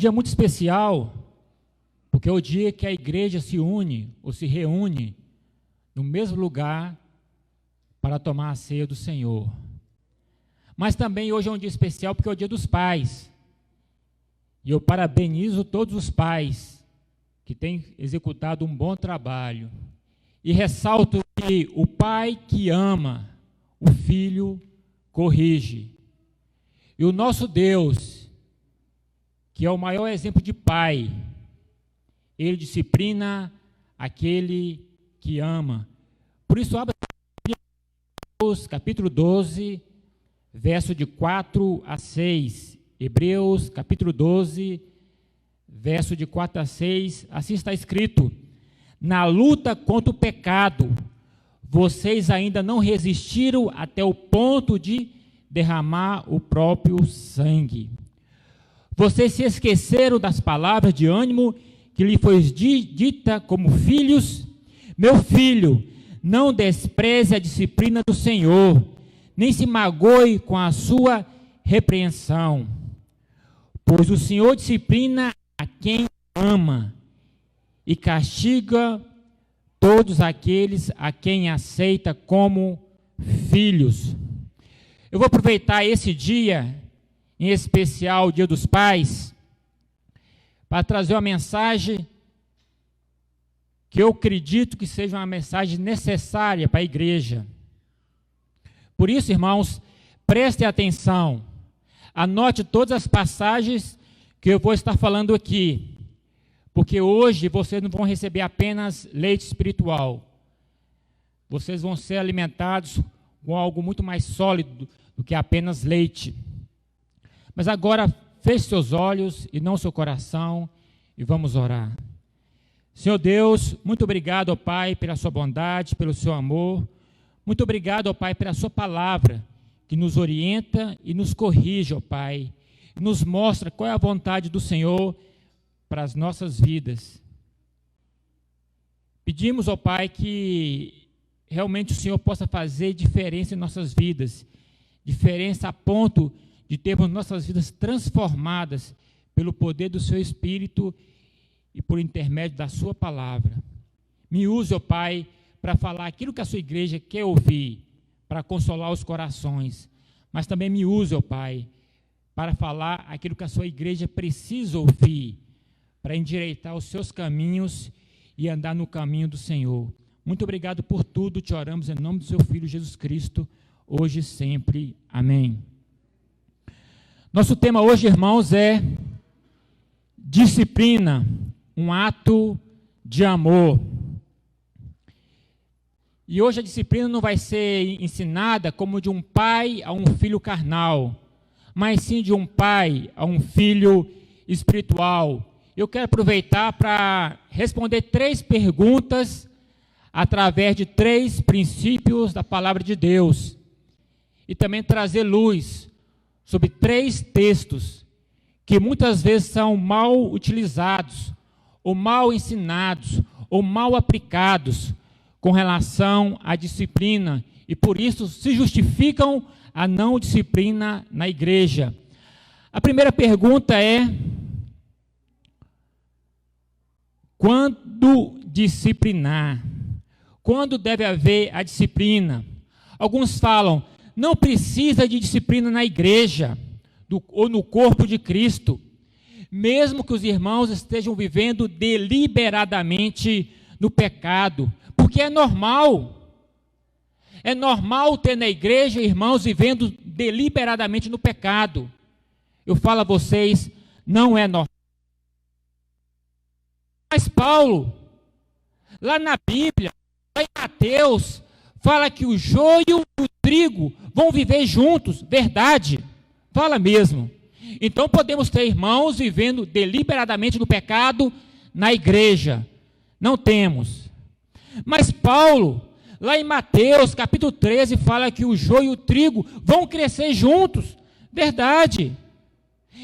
dia muito especial, porque é o dia que a igreja se une ou se reúne no mesmo lugar para tomar a ceia do Senhor. Mas também hoje é um dia especial porque é o dia dos pais. E eu parabenizo todos os pais que têm executado um bom trabalho. E ressalto que o pai que ama, o filho corrige. E o nosso Deus, que é o maior exemplo de pai, ele disciplina aquele que ama. Por isso, abra Hebreus capítulo 12, verso de 4 a 6. Hebreus capítulo 12, verso de 4 a 6. Assim está escrito: na luta contra o pecado, vocês ainda não resistiram até o ponto de derramar o próprio sangue. Vocês se esqueceram das palavras de ânimo que lhe foi dita como filhos. Meu filho, não despreze a disciplina do Senhor, nem se magoe com a sua repreensão. Pois o Senhor disciplina a quem ama e castiga todos aqueles a quem aceita como filhos. Eu vou aproveitar esse dia, em especial o Dia dos Pais, para trazer uma mensagem que eu acredito que seja uma mensagem necessária para a igreja. Por isso, irmãos, prestem atenção, anote todas as passagens que eu vou estar falando aqui, porque hoje vocês não vão receber apenas leite espiritual, vocês vão ser alimentados com algo muito mais sólido do que apenas leite. Mas agora, feche seus olhos e não seu coração e vamos orar. Senhor Deus, muito obrigado, ó Pai, pela sua bondade, pelo seu amor. Muito obrigado, ó Pai, pela sua palavra, que nos orienta e nos corrige, ó Pai, e nos mostra qual é a vontade do Senhor para as nossas vidas. Pedimos, ó Pai, que realmente o Senhor possa fazer diferença em nossas vidas, diferença a ponto de termos nossas vidas transformadas pelo poder do seu Espírito e por intermédio da sua palavra. Me use, ó Pai, para falar aquilo que a sua igreja quer ouvir, para consolar os corações, mas também me use, ó Pai, para falar aquilo que a sua igreja precisa ouvir, para endireitar os seus caminhos e andar no caminho do Senhor. Muito obrigado por tudo, te oramos em nome do seu Filho Jesus Cristo, hoje e sempre. Amém. Nosso tema hoje, irmãos, é disciplina, um ato de amor. E hoje a disciplina não vai ser ensinada como de um pai a um filho carnal, mas sim de um pai a um filho espiritual. Eu quero aproveitar para responder 3 perguntas através de 3 princípios da palavra de Deus e também trazer luz sobre 3 textos que muitas vezes são mal utilizados, ou mal ensinados, ou mal aplicados com relação à disciplina, e por isso se justificam a não disciplina na igreja. A primeira pergunta é: quando disciplinar? Quando deve haver a disciplina? Alguns falam, não precisa de disciplina na igreja ou no corpo de Cristo, mesmo que os irmãos estejam vivendo deliberadamente no pecado, porque é normal. É normal ter na igreja irmãos vivendo deliberadamente no pecado. Eu falo a vocês, não é normal. Mas Paulo, lá na Bíblia, lá em Mateus, fala que o joio e o trigo vão viver juntos, verdade, fala mesmo. Então podemos ter irmãos vivendo deliberadamente no pecado na igreja, não temos. Mas Paulo, lá em Mateus capítulo 13, fala que o joio e o trigo vão crescer juntos, verdade.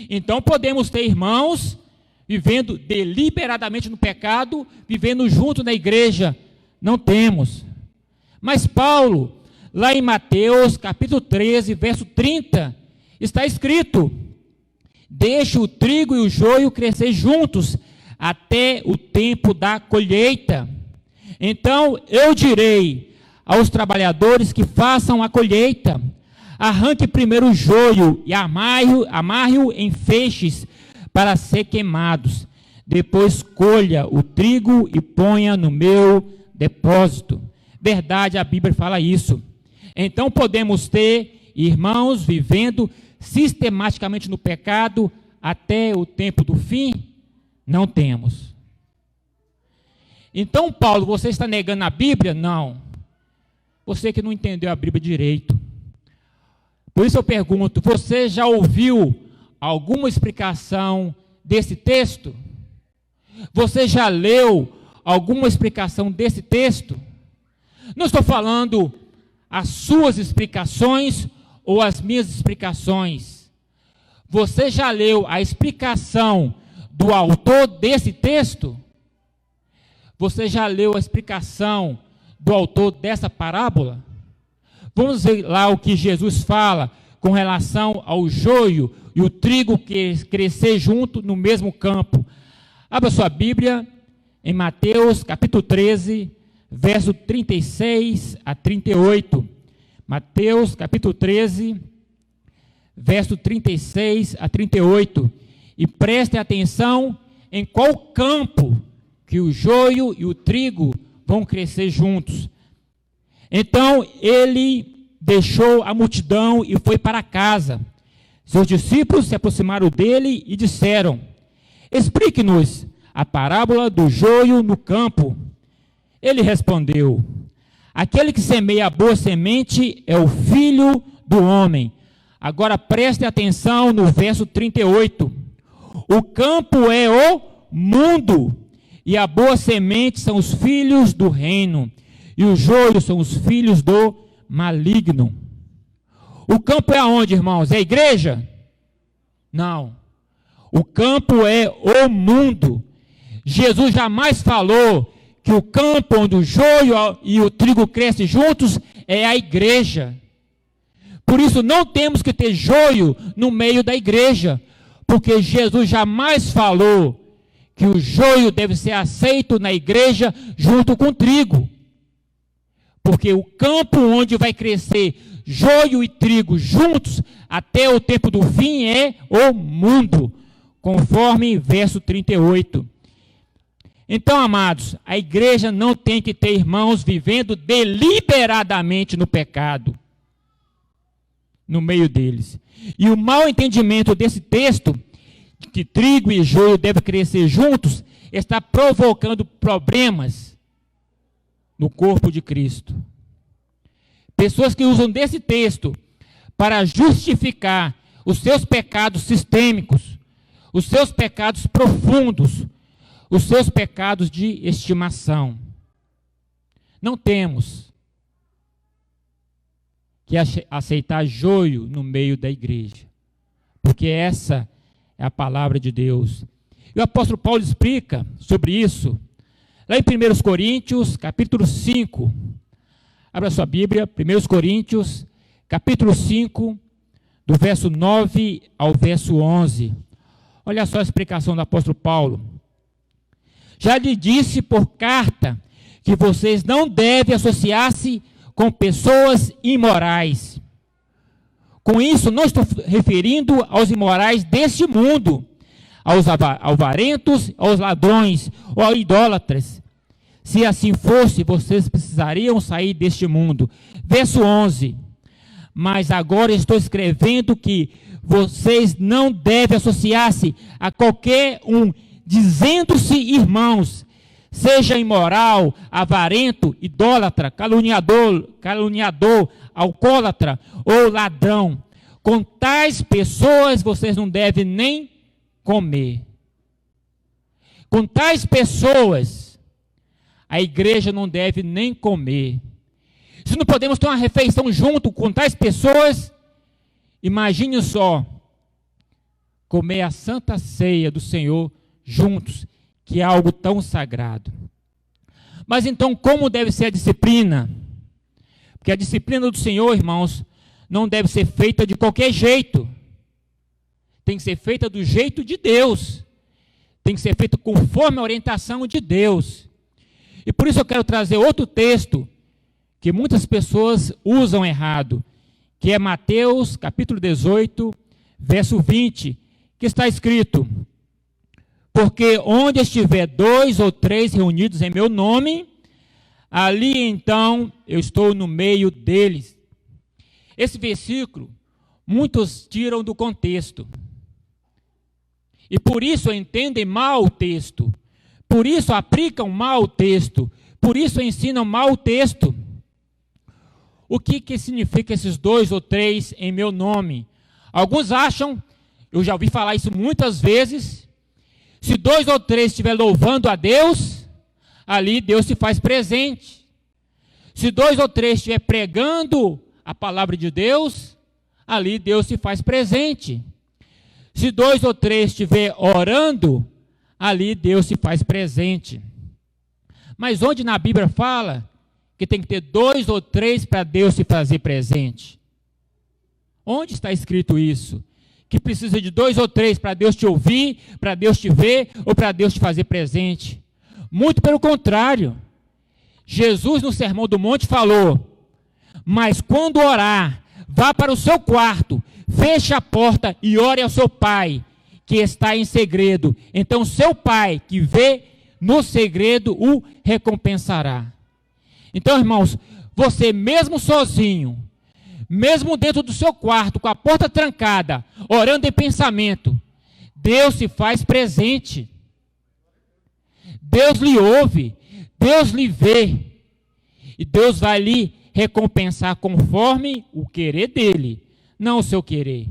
Então podemos ter irmãos vivendo deliberadamente no pecado, vivendo junto na igreja, não temos. Mas Paulo, lá em Mateus capítulo 13, verso 30, está escrito: Deixe o trigo e o joio crescer juntos até o tempo da colheita. Então eu direi aos trabalhadores que façam a colheita: arranque primeiro o joio e amarre-o em feixes para ser queimados. Depois colha o trigo e ponha no meu depósito. Verdade, a Bíblia fala isso. Então podemos ter irmãos vivendo sistematicamente no pecado até o tempo do fim? Não temos. Então, Paulo, você está negando a Bíblia? Não. Você que não entendeu a Bíblia direito. Por isso eu pergunto, você já ouviu alguma explicação desse texto? Você já leu alguma explicação desse texto? Não estou falando as suas explicações ou as minhas explicações. Você já leu a explicação do autor desse texto? Você já leu a explicação do autor dessa parábola? Vamos ver lá o que Jesus fala com relação ao joio e o trigo que crescer junto no mesmo campo. Abra sua Bíblia em Mateus capítulo 13, verso 36 a 38. Mateus capítulo 13, verso 36 a 38. E preste atenção em qual campo que o joio e o trigo vão crescer juntos. Então ele deixou a multidão e foi para casa. Seus discípulos se aproximaram dele e disseram: explique-nos a parábola do joio no campo. Ele respondeu: aquele que semeia a boa semente é o Filho do homem. Agora preste atenção no verso 38. O campo é o mundo, e a boa semente são os filhos do reino, e o joio são os filhos do maligno. O campo é aonde, irmãos? É a igreja? Não. O campo é o mundo. Jesus jamais falou que o campo onde o joio e o trigo crescem juntos é a igreja. Por isso não temos que ter joio no meio da igreja, porque Jesus jamais falou que o joio deve ser aceito na igreja junto com o trigo. Porque o campo onde vai crescer joio e trigo juntos até o tempo do fim é o mundo, conforme verso 38. Então, amados, a igreja não tem que ter irmãos vivendo deliberadamente no pecado no meio deles. E o mau entendimento desse texto, que trigo e joio devem crescer juntos, está provocando problemas no corpo de Cristo. Pessoas que usam desse texto para justificar os seus pecados sistêmicos, os seus pecados profundos, os seus pecados de estimação. Não temos que aceitar joio no meio da igreja, porque essa é a palavra de Deus. E o apóstolo Paulo explica sobre isso lá em 1 Coríntios, capítulo 5. Abra sua Bíblia, 1 Coríntios, capítulo 5, do verso 9 ao verso 11. Olha só a explicação do apóstolo Paulo. Já lhe disse por carta que vocês não devem associar-se com pessoas imorais. Com isso, não estou referindo aos imorais deste mundo, aos avarentos, aos ladrões ou aos idólatras. Se assim fosse, vocês precisariam sair deste mundo. Verso 11. Mas agora estou escrevendo que vocês não devem associar-se a qualquer um, dizendo-se irmãos, seja imoral, avarento, idólatra, caluniador, alcoólatra ou ladrão. Com tais pessoas vocês não devem nem comer. Com tais pessoas a igreja não deve nem comer. Se não podemos ter uma refeição junto com tais pessoas, imagine só, comer a santa ceia do Senhor juntos, que é algo tão sagrado. Mas então, como deve ser a disciplina? Porque a disciplina do Senhor, irmãos, não deve ser feita de qualquer jeito. tem que ser feita do jeito de Deus, tem que ser feita conforme a orientação de Deus. E por isso eu quero trazer outro texto que muitas pessoas usam errado, que é Mateus capítulo 18, verso 20, que está escrito: porque onde estiver 2 ou 3 reunidos em meu nome, ali então eu estou no meio deles. Esse versículo, muitos tiram do contexto. E por isso entendem mal o texto. Por isso aplicam mal o texto. Por isso ensinam mal o texto. O que significa esses 2 ou 3 em meu nome? Alguns acham, eu já ouvi falar isso muitas vezes, se 2 ou 3 estiver louvando a Deus, ali Deus se faz presente. Se 2 ou 3 estiver pregando a palavra de Deus, ali Deus se faz presente. Se 2 ou 3 estiver orando, ali Deus se faz presente. Mas onde na Bíblia fala que tem que ter 2 ou 3 para Deus se fazer presente? Onde está escrito isso? Que precisa de 2 ou 3 para Deus te ouvir, para Deus te ver ou para Deus te fazer presente? Muito pelo contrário. Jesus no Sermão do Monte falou: mas quando orar, vá para o seu quarto, feche a porta e ore ao seu pai, que está em segredo. Então seu pai, que vê no segredo, o recompensará. Então, irmãos, você mesmo sozinho, mesmo dentro do seu quarto, com a porta trancada, orando em pensamento, Deus se faz presente. Deus lhe ouve, Deus lhe vê, e Deus vai lhe recompensar conforme o querer dele, não o seu querer.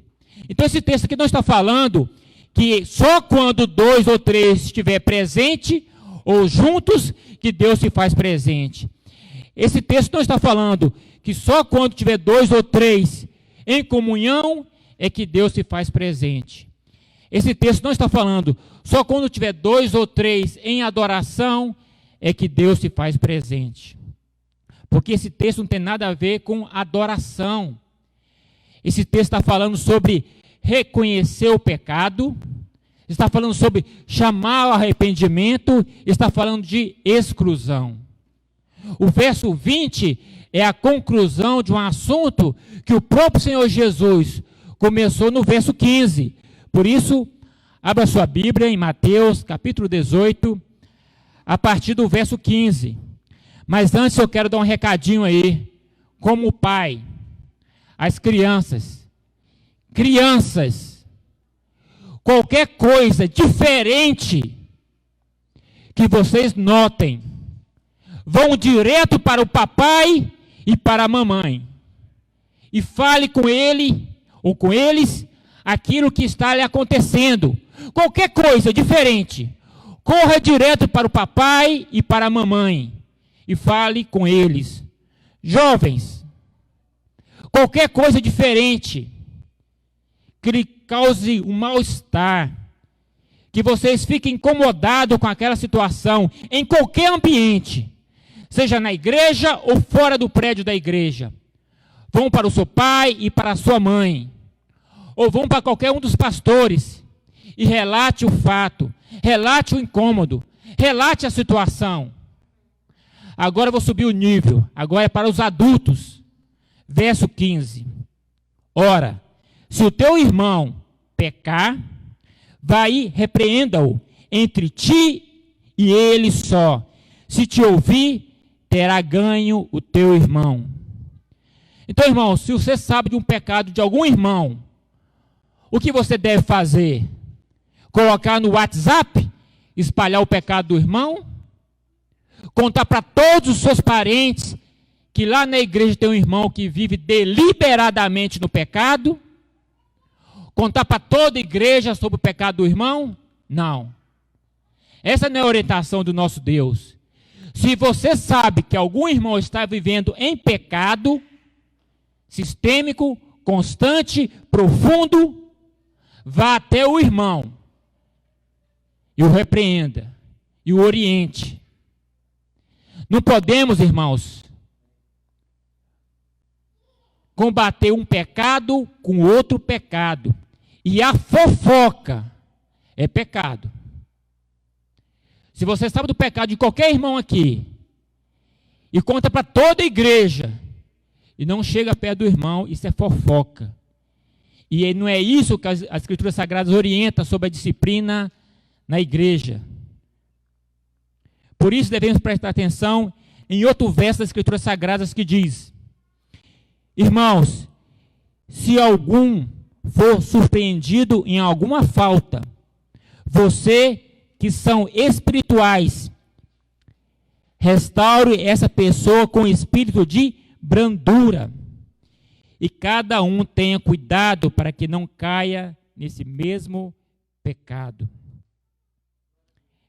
Então esse texto aqui não está falando que só quando 2 ou 3 estiver presente ou juntos que Deus se faz presente. Esse texto não está falando que só quando tiver 2 ou 3 em comunhão é que Deus se faz presente. Esse texto não está falando só quando tiver 2 ou 3 em adoração é que Deus se faz presente. Porque esse texto não tem nada a ver com adoração. Esse texto está falando sobre reconhecer o pecado, está falando sobre chamar ao arrependimento, está falando de exclusão. O verso 20 é a conclusão de um assunto que o próprio Senhor Jesus começou no verso 15. Por isso, abra sua Bíblia em Mateus capítulo 18, a partir do verso 15. Mas antes eu quero dar um recadinho aí, como pai, às crianças. Crianças, qualquer coisa diferente que vocês notem, vão direto para o papai e para a mamãe. E fale com ele ou com eles aquilo que está lhe acontecendo. Qualquer coisa diferente, corra direto para o papai e para a mamãe. E fale com eles. Jovens, qualquer coisa diferente que lhe cause um mal-estar, que vocês fiquem incomodados com aquela situação, em qualquer ambiente, seja na igreja ou fora do prédio da igreja, vão para o seu pai e para a sua mãe, ou vão para qualquer um dos pastores, e relate o fato, relate o incômodo, relate a situação. Agora eu vou subir o nível, agora é para os adultos. Verso 15. Ora, se o teu irmão pecar, vai e repreenda-o entre ti e ele só. Se te ouvir, terá ganho o teu irmão. Então, irmão, se você sabe de um pecado de algum irmão, o que você deve fazer? Colocar no WhatsApp, espalhar o pecado do irmão? Contar para todos os seus parentes que lá na igreja tem um irmão que vive deliberadamente no pecado? Contar para toda a igreja sobre o pecado do irmão? Não. Essa não é a orientação do nosso Deus. Se você sabe que algum irmão está vivendo em pecado sistêmico, constante, profundo, vá até o irmão e o repreenda e o oriente. Não podemos, irmãos, combater um pecado com outro pecado. E a fofoca é pecado. Se você sabe do pecado de qualquer irmão aqui, e conta para toda a igreja, e não chega perto do irmão, isso é fofoca. E não é isso que as Escrituras Sagradas orientam sobre a disciplina na igreja. Por isso devemos prestar atenção em outro verso das Escrituras Sagradas que diz: irmãos, se algum for surpreendido em alguma falta, você que são espirituais, restaure essa pessoa com espírito de brandura. E cada um tenha cuidado para que não caia nesse mesmo pecado.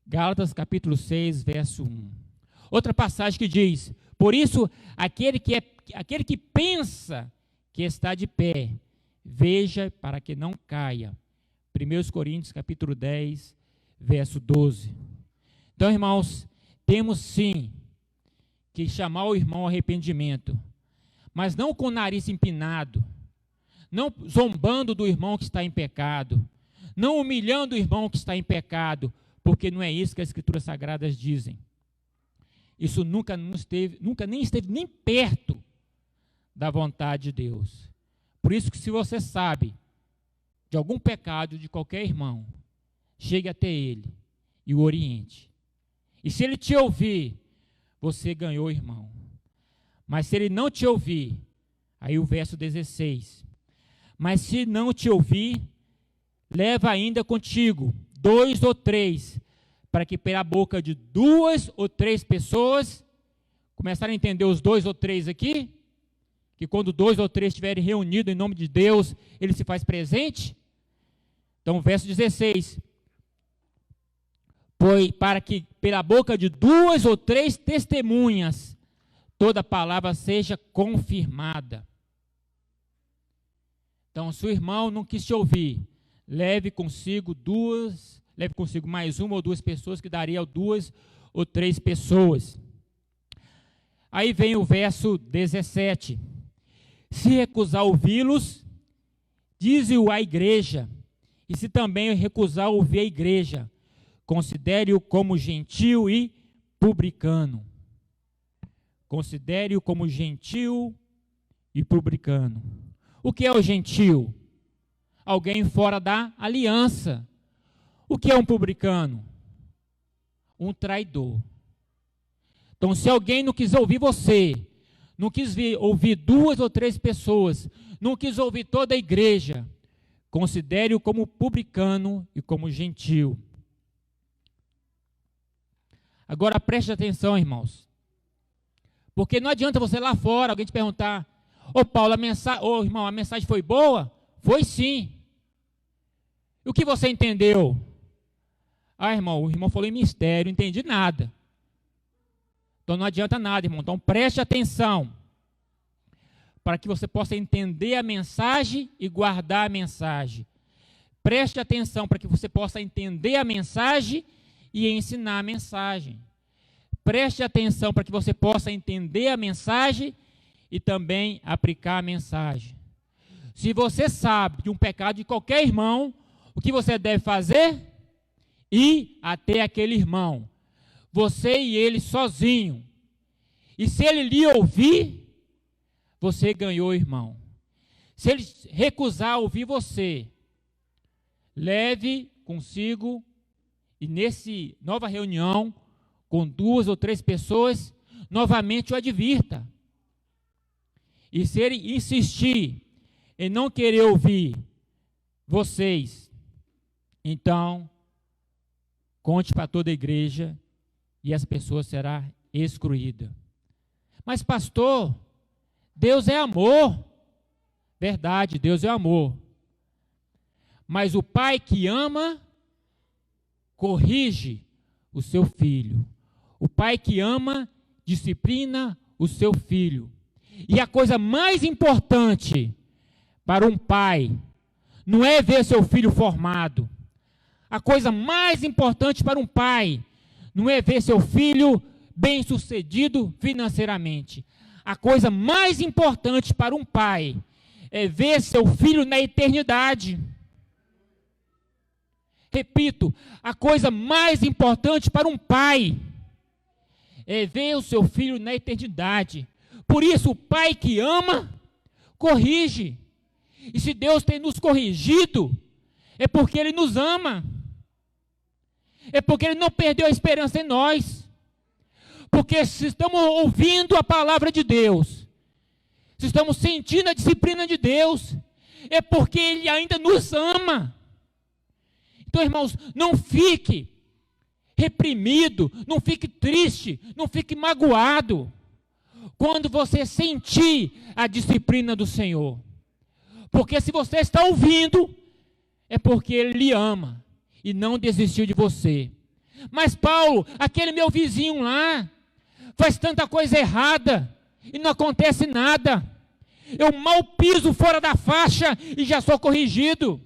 Gálatas capítulo 6, verso 1. Outra passagem que diz: por isso, aquele que pensa que está de pé, veja para que não caia. 1 Coríntios capítulo 10, verso 12. Então, irmãos, temos sim que chamar o irmão ao arrependimento, mas não com o nariz empinado, não zombando do irmão que está em pecado, não humilhando o irmão que está em pecado, porque não é isso que as Escrituras Sagradas dizem. Isso nunca nem esteve nem perto da vontade de Deus. Por isso que, se você sabe de algum pecado de qualquer irmão, chegue até ele e o oriente. E se ele te ouvir, você ganhou, irmão. Mas se ele não te ouvir, aí o verso 16, mas se não te ouvir, leva ainda contigo 2 ou 3, para que pela boca de 2 ou 3 pessoas, começaram a entender os 2 ou 3 aqui? Que quando 2 ou 3 estiverem reunidos em nome de Deus, ele se faz presente? Então, verso 16, pois para que pela boca de 2 ou 3 testemunhas, toda palavra seja confirmada. Então, se o irmão não quis te ouvir, leve consigo mais 1 ou 2 pessoas, que daria 2 ou 3 pessoas. Aí vem o verso 17. Se recusar ouvi-los, dize-o à igreja, e se também recusar ouvir a igreja, considere-o como gentil e publicano. Considere-o como gentil e publicano. O que é o gentil? Alguém fora da aliança. O que é um publicano? Um traidor. Então, se alguém não quis ouvir você, não quis ouvir 2 ou 3 pessoas, não quis ouvir toda a igreja, considere-o como publicano e como gentil. Agora preste atenção, irmãos. Porque não adianta você lá fora, alguém te perguntar: ô Paulo, irmão, a mensagem foi boa? Foi sim. E o que você entendeu? Ah, irmão, o irmão falou em mistério, não entendi nada. Então não adianta nada, irmão. Então preste atenção, para que você possa entender a mensagem e guardar a mensagem. Preste atenção para que você possa entender a mensagem e ensinar a mensagem. Preste atenção para que você possa entender a mensagem e também aplicar a mensagem. Se você sabe de um pecado de qualquer irmão, o que você deve fazer? Ir até aquele irmão, você e ele sozinho. E se ele lhe ouvir, você ganhou, irmão. Se ele recusar ouvir você, leve consigo, e nessa nova reunião, com 2 ou 3 pessoas, novamente o advirta. E se ele insistir em não querer ouvir vocês, então, conte para toda a igreja e essa pessoa será excluída. Mas pastor, Deus é amor. Verdade, Deus é amor. Mas o pai que ama, corrige o seu filho. O pai que ama, disciplina o seu filho. E a coisa mais importante para um pai não é ver seu filho formado. A coisa mais importante para um pai não é ver seu filho bem-sucedido financeiramente. A coisa mais importante para um pai é ver seu filho na eternidade. Repito, a coisa mais importante para um pai é ver o seu filho na eternidade. Por isso, o pai que ama, corrige. E se Deus tem nos corrigido, é porque Ele nos ama. É porque Ele não perdeu a esperança em nós. Porque se estamos ouvindo a palavra de Deus, se estamos sentindo a disciplina de Deus, é porque Ele ainda nos ama. Então, irmãos, não fique reprimido, não fique triste, não fique magoado quando você sentir a disciplina do Senhor. Porque se você está ouvindo, é porque Ele lhe ama e não desistiu de você. Mas Paulo, aquele meu vizinho lá, faz tanta coisa errada e não acontece nada. Eu mal piso fora da faixa e já sou corrigido.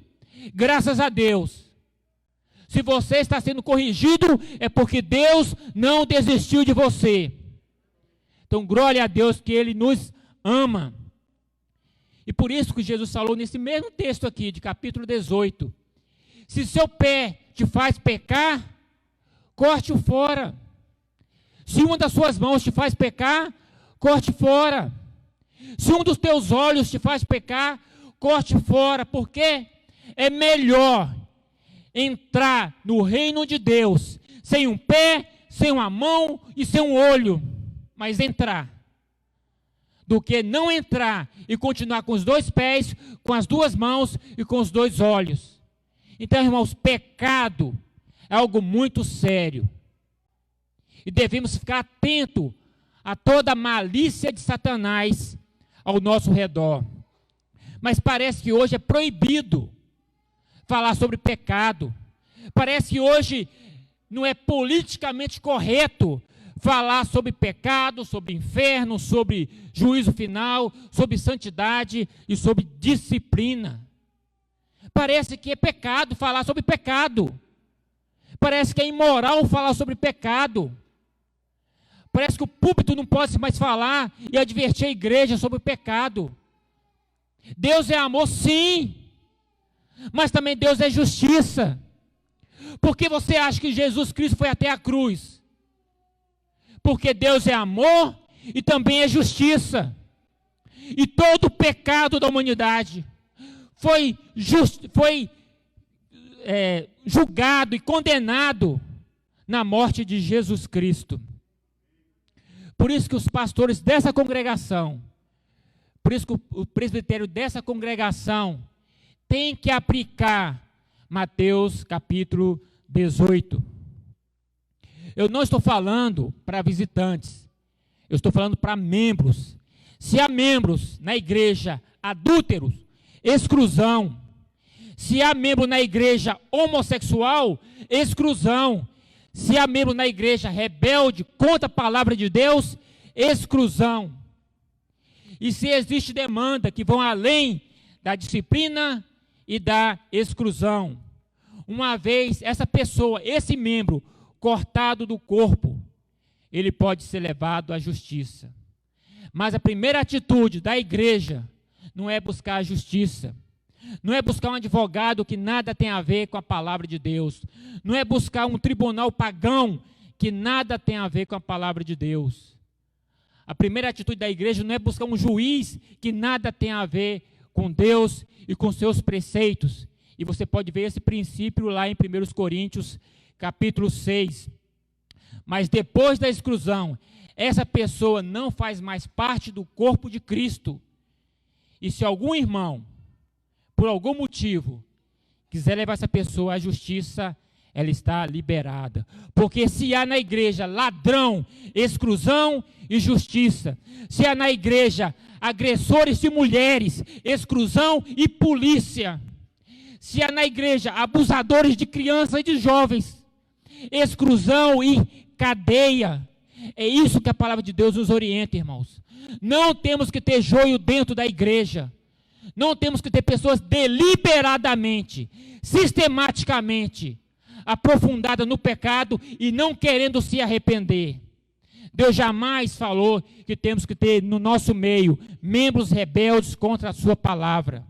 Graças a Deus. Se você está sendo corrigido, é porque Deus não desistiu de você. Então, glória a Deus que Ele nos ama. E por isso que Jesus falou nesse mesmo texto aqui, de capítulo 18. Se seu pé te faz pecar, corte-o fora. Se uma das suas mãos te faz pecar, corte fora. Se um dos teus olhos te faz pecar, corte fora. Porque é melhor entrar no reino de Deus sem um pé, sem uma mão e sem um olho, mas entrar, do que não entrar e continuar com os dois pés, com as duas mãos e com os dois olhos. Então, irmãos, pecado é algo muito sério. E devemos ficar atentos a toda a malícia de Satanás ao nosso redor. Mas parece que hoje é proibido falar sobre pecado. Parece que hoje não é politicamente correto falar sobre pecado, sobre inferno, sobre juízo final, sobre santidade e sobre disciplina. Parece que é pecado falar sobre pecado. Parece que é imoral falar sobre pecado. Parece que o púlpito não pode mais falar e advertir a igreja sobre o pecado. Deus é amor, sim. Mas também Deus é justiça. Por que você acha que Jesus Cristo foi até a cruz? Porque Deus é amor e também é justiça. E todo o pecado da humanidade foi julgado e condenado na morte de Jesus Cristo. Por isso que os pastores dessa congregação, por isso que o presbitério dessa congregação tem que aplicar Mateus capítulo 18. Eu não estou falando para visitantes, eu estou falando para membros. Se há membros na igreja adúlteros, exclusão. Se há membro na igreja homossexual, exclusão. Se há membro na igreja rebelde contra a palavra de Deus, exclusão. E se existe demanda que vão além da disciplina e da exclusão, uma vez essa pessoa, esse membro cortado do corpo, ele pode ser levado à justiça. Mas a primeira atitude da igreja não é buscar a justiça, não é buscar um advogado que nada tem a ver com a palavra de Deus, não é buscar um tribunal pagão que nada tem a ver com a palavra de Deus. A primeira atitude da igreja não é buscar um juiz que nada tem a ver com Deus e com seus preceitos. E você pode ver esse princípio lá em 1 Coríntios, capítulo 6. Mas depois da exclusão, essa pessoa não faz mais parte do corpo de Cristo. E se algum irmão, por algum motivo, quiser levar essa pessoa à justiça, ela está liberada. Porque se há na igreja ladrão, exclusão e justiça. Se há na igreja agressores de mulheres, exclusão e polícia. Se há na igreja abusadores de crianças e de jovens, exclusão e cadeia. É isso que a palavra de Deus nos orienta, irmãos. Não temos que ter joio dentro da igreja. Não temos que ter pessoas deliberadamente, sistematicamente, aprofundadas no pecado e não querendo se arrepender. Deus jamais falou que temos que ter no nosso meio membros rebeldes contra a sua palavra.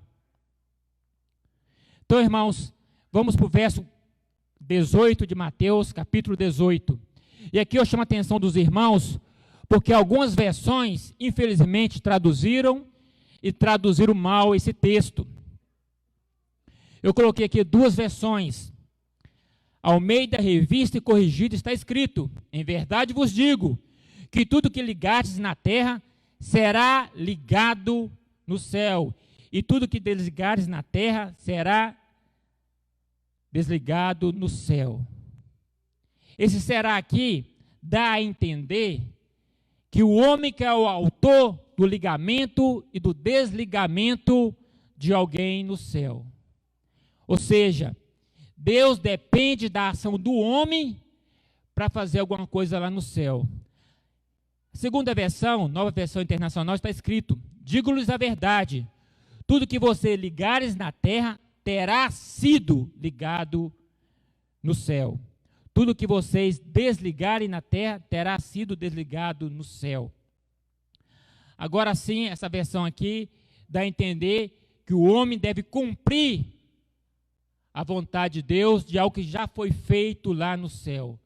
Então, irmãos, vamos para o verso 18 de Mateus, capítulo 18. E aqui eu chamo a atenção dos irmãos, porque algumas versões, infelizmente, traduziram mal esse texto. Eu coloquei aqui duas versões. Almeida, Revista e Corrigida, está escrito: em verdade vos digo, que tudo que ligardes na terra será ligado no céu, e tudo que desligares na terra será desligado no céu. Esse será aqui dá a entender que o homem que é o autor do ligamento e do desligamento de alguém no céu. Ou seja, Deus depende da ação do homem para fazer alguma coisa lá no céu. A segunda versão, nova versão internacional, está escrito: digo-lhes a verdade, tudo que você ligares na terra terá sido ligado no céu. Tudo que vocês desligarem na terra terá sido desligado no céu. Agora sim, essa versão aqui dá a entender que o homem deve cumprir a vontade de Deus de algo que já foi feito lá no céu.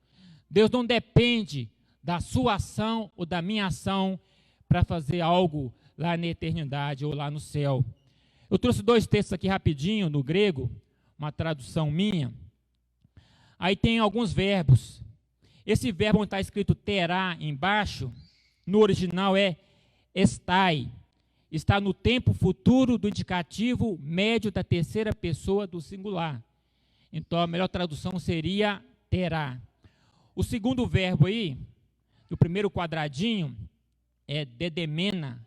Deus não depende da sua ação ou da minha ação para fazer algo lá na eternidade ou lá no céu. Eu trouxe dois textos aqui rapidinho no grego, uma tradução minha. Aí tem alguns verbos. Esse verbo onde está escrito terá embaixo, no original é estai. Está no tempo futuro do indicativo médio da terceira pessoa do singular. Então, a melhor tradução seria terá. O segundo verbo aí, do primeiro quadradinho, é dedemena.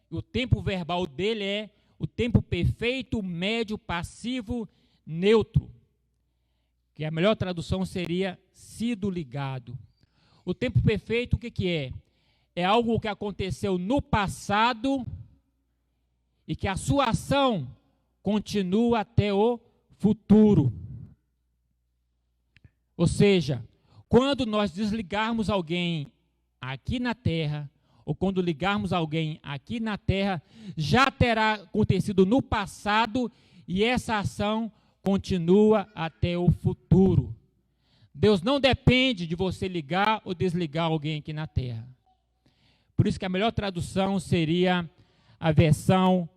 O tempo verbal dele é o tempo perfeito, médio, passivo, neutro. Que a melhor tradução seria sido ligado. O tempo perfeito, o que é? É algo que aconteceu no passado e que a sua ação continua até o futuro. Ou seja, quando nós desligarmos alguém aqui na terra, ou quando ligarmos alguém aqui na terra, já terá acontecido no passado e essa ação continua até o futuro. Deus não depende de você ligar ou desligar alguém aqui na terra. Por isso que a melhor tradução seria a versão,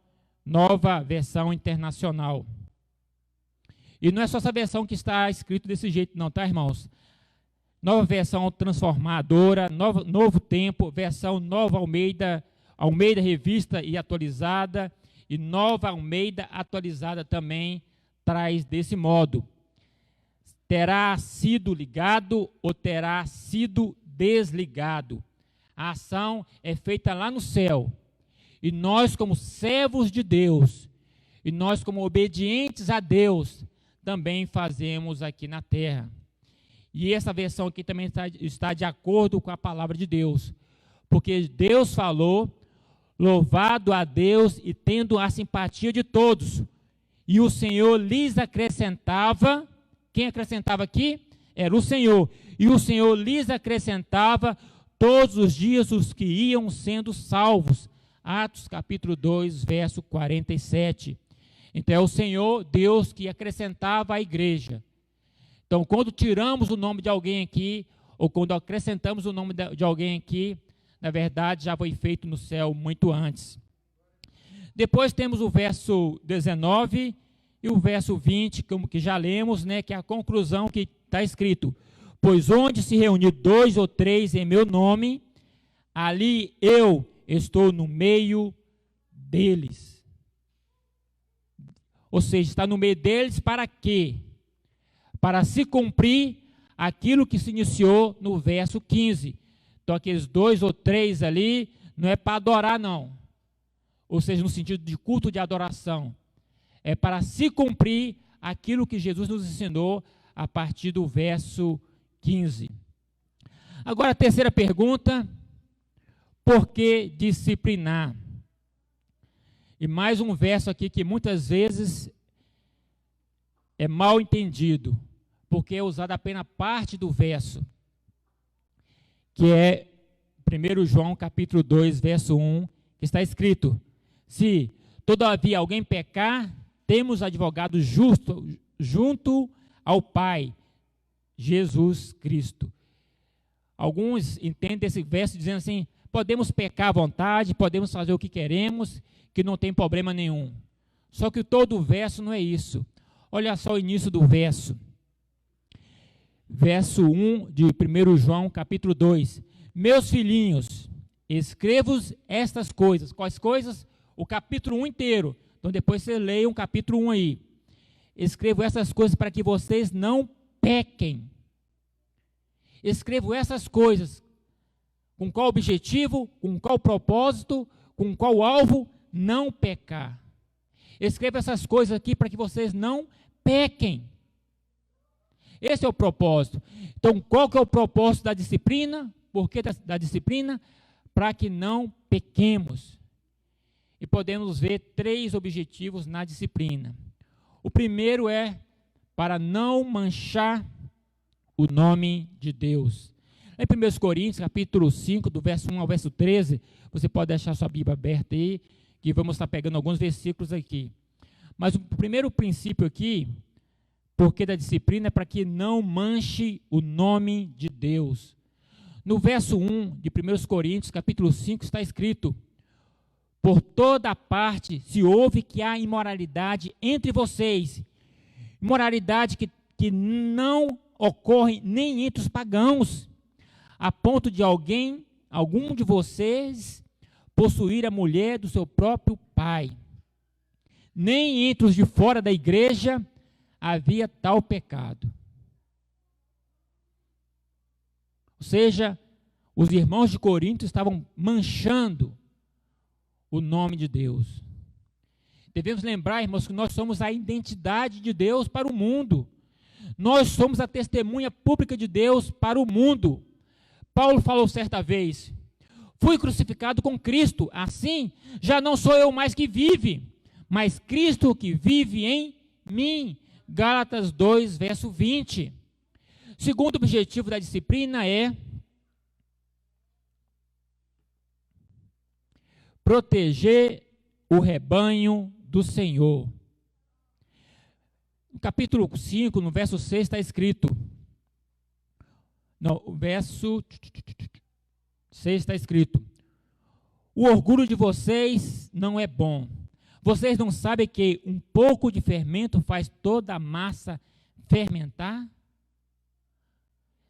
nova versão internacional. E não é só essa versão que está escrito desse jeito não, tá, irmãos? Nova versão transformadora, novo tempo, versão nova Almeida, Almeida revista e atualizada, e nova Almeida atualizada também traz desse modo. Terá sido ligado ou terá sido desligado. A ação é feita lá no céu. E nós, como servos de Deus, e nós, como obedientes a Deus, também fazemos aqui na terra. E essa versão aqui também está de acordo com a palavra de Deus. Porque Deus falou, louvado a Deus e tendo a simpatia de todos. E o Senhor lhes acrescentava, quem acrescentava aqui? Era o Senhor. E o Senhor lhes acrescentava todos os dias os que iam sendo salvos. Atos capítulo 2, verso 47. Então é o Senhor, Deus, que acrescentava à igreja. Então, quando tiramos o nome de alguém aqui, ou quando acrescentamos o nome de alguém aqui, na verdade já foi feito no céu muito antes. Depois temos o verso 19 e o verso 20, como que já lemos, né, que é a conclusão que está escrito: pois onde se reunir 2 ou 3 em meu nome, ali eu estou no meio deles. Ou seja, está no meio deles para quê? Para se cumprir aquilo que se iniciou no verso 15. Então, aqueles 2 ou 3 ali, não é para adorar, não. Ou seja, no sentido de culto de adoração. É para se cumprir aquilo que Jesus nos ensinou a partir do verso 15. Agora, a terceira pergunta: por que disciplinar? E mais um verso aqui que muitas vezes é mal entendido, porque é usada apenas parte do verso, que é 1 João capítulo 2, verso 1, que está escrito: se todavia alguém pecar, temos advogado justo junto ao Pai, Jesus Cristo. Alguns entendem esse verso dizendo assim: podemos pecar à vontade, podemos fazer o que queremos, que não tem problema nenhum. Só que todo o verso não é isso. Olha só o início do verso. Verso 1 de 1 João, capítulo 2. Meus filhinhos, escrevo-vos estas coisas. Quais coisas? O capítulo 1 inteiro. Então depois você leia o capítulo 1 aí. Escrevo essas coisas para que vocês não pequem. Escrevo essas coisas. Com qual objetivo? Com qual propósito? Com qual alvo? Não pecar. Escrevo essas coisas aqui para que vocês não pequem. Esse é o propósito. Então, qual que é o propósito da disciplina? Por que da disciplina? Para que não pequemos. E podemos ver 3 objetivos na disciplina. O primeiro é para não manchar o nome de Deus. Em 1 Coríntios, capítulo 5, do verso 1 ao verso 13, você pode deixar sua Bíblia aberta aí, que vamos estar pegando alguns versículos aqui. Mas o primeiro princípio aqui, porque da disciplina, é para que não manche o nome de Deus. No verso 1 de 1 Coríntios, capítulo 5, está escrito: por toda parte se ouve que há imoralidade entre vocês, imoralidade que não ocorre nem entre os pagãos, a ponto de algum de vocês, possuir a mulher do seu próprio pai. Nem entre os de fora da igreja havia tal pecado. Ou seja, os irmãos de Corinto estavam manchando o nome de Deus. Devemos lembrar, irmãos, que nós somos a identidade de Deus para o mundo. Nós somos a testemunha pública de Deus para o mundo. Paulo falou certa vez: fui crucificado com Cristo, assim já não sou eu mais que vive, mas Cristo que vive em mim. Gálatas 2, verso 20. Segundo objetivo da disciplina é proteger o rebanho do Senhor. No capítulo 5, no verso 6, está escrito, no verso 6 está escrito: o orgulho de vocês não é bom. Vocês não sabem que um pouco de fermento faz toda a massa fermentar?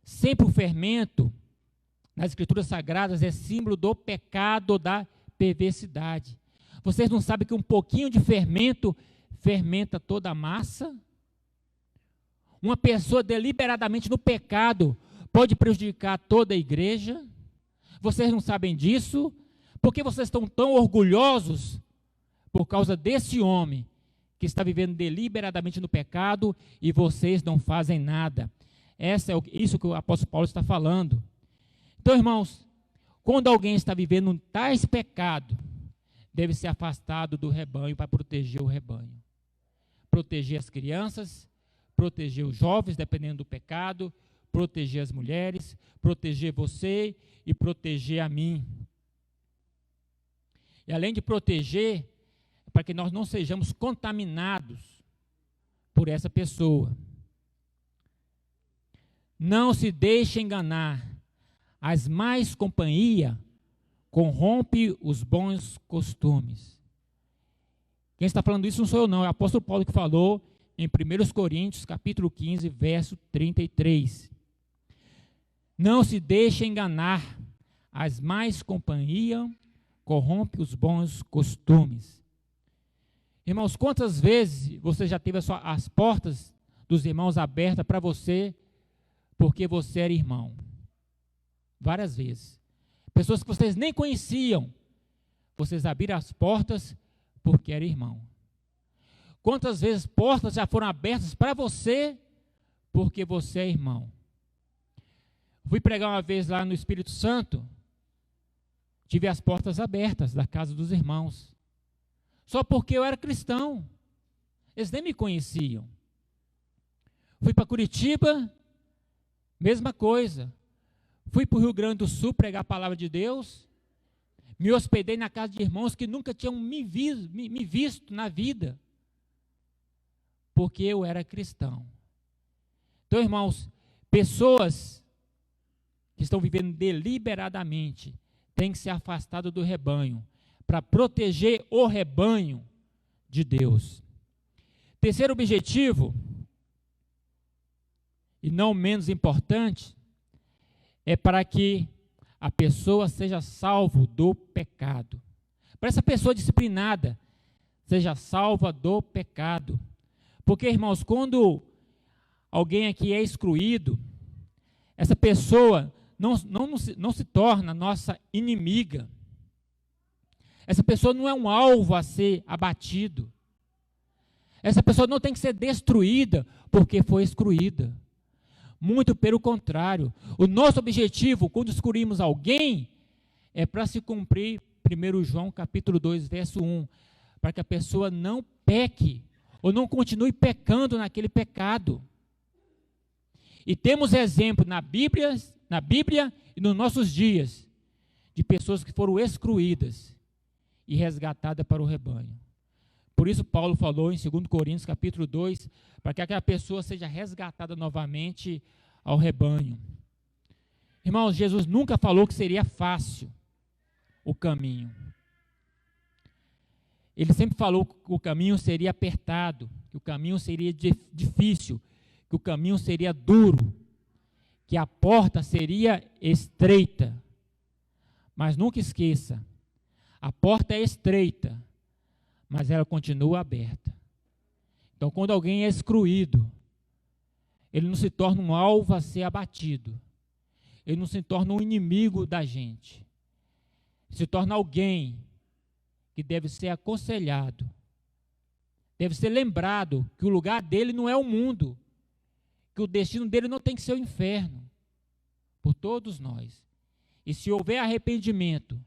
Sempre o fermento, nas Escrituras Sagradas, é símbolo do pecado ou da perversidade. Vocês não sabem que um pouquinho de fermento fermenta toda a massa? Uma pessoa deliberadamente no pecado pode prejudicar toda a igreja? Vocês não sabem disso? Por que vocês estão tão orgulhosos por causa desse homem que está vivendo deliberadamente no pecado e vocês não fazem nada? Isso que o apóstolo Paulo está falando. Então, irmãos, quando alguém está vivendo tais pecados, deve ser afastado do rebanho para proteger o rebanho. Proteger as crianças, proteger os jovens, dependendo do pecado, proteger as mulheres, proteger você e proteger a mim. E além de proteger, para que nós não sejamos contaminados por essa pessoa. Não se deixe enganar. As más companhias corrompe os bons costumes. Quem está falando isso não sou eu não, é o apóstolo Paulo que falou em 1 Coríntios, capítulo 15, verso 33. Não se deixe enganar. As más companhias corrompe os bons costumes. Irmãos, quantas vezes você já teve as portas dos irmãos abertas para você, porque você era irmão? Várias vezes. Pessoas que vocês nem conheciam, vocês abriram as portas porque era irmão. Quantas vezes portas já foram abertas para você, porque você é irmão? Fui pregar uma vez lá no Espírito Santo, tive as portas abertas da casa dos irmãos, só porque eu era cristão, eles nem me conheciam. Fui para Curitiba, mesma coisa. Fui para o Rio Grande do Sul pregar a palavra de Deus, me hospedei na casa de irmãos que nunca tinham me visto na vida, porque eu era cristão. Então, irmãos, Pessoas que estão vivendo deliberadamente têm que ser afastadas do rebanho para proteger o rebanho de Deus. Terceiro objetivo, e não menos importante, é para que a pessoa seja salvo do pecado. Para essa pessoa disciplinada, seja salva do pecado. Porque, irmãos, quando alguém aqui é excluído, essa pessoa não se torna nossa inimiga. Essa pessoa não é um alvo a ser abatido. Essa pessoa não tem que ser destruída porque foi excluída. Muito pelo contrário. O nosso objetivo, quando excluímos alguém, é para se cumprir 1 João capítulo 2, verso 1, para que a pessoa não peque, ou não continue pecando naquele pecado. E temos exemplo na Bíblia e nos nossos dias, de pessoas que foram excluídas e resgatadas para o rebanho. Por isso Paulo falou em 2 Coríntios capítulo 2, para que aquela pessoa seja resgatada novamente ao rebanho. Irmãos, Jesus nunca falou que seria fácil o caminho. Ele sempre falou que o caminho seria apertado, que o caminho seria difícil, que o caminho seria duro, que a porta seria estreita. Mas nunca esqueça, a porta é estreita, mas ela continua aberta. Então, quando alguém é excluído, ele não se torna um alvo a ser abatido. Ele não se torna um inimigo da gente. Se torna alguém que deve ser aconselhado. Deve ser lembrado que o lugar dele não é o mundo. Que o destino dele não tem que ser o inferno. Por todos nós. E se houver arrependimento,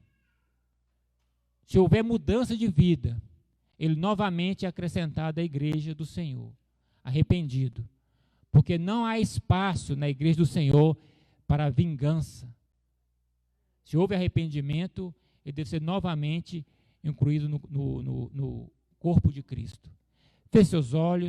se houver mudança de vida, ele novamente é acrescentado à igreja do Senhor, arrependido. Porque não há espaço na igreja do Senhor para vingança. Se houve arrependimento, ele deve ser novamente incluído no corpo de Cristo. Feche seus olhos.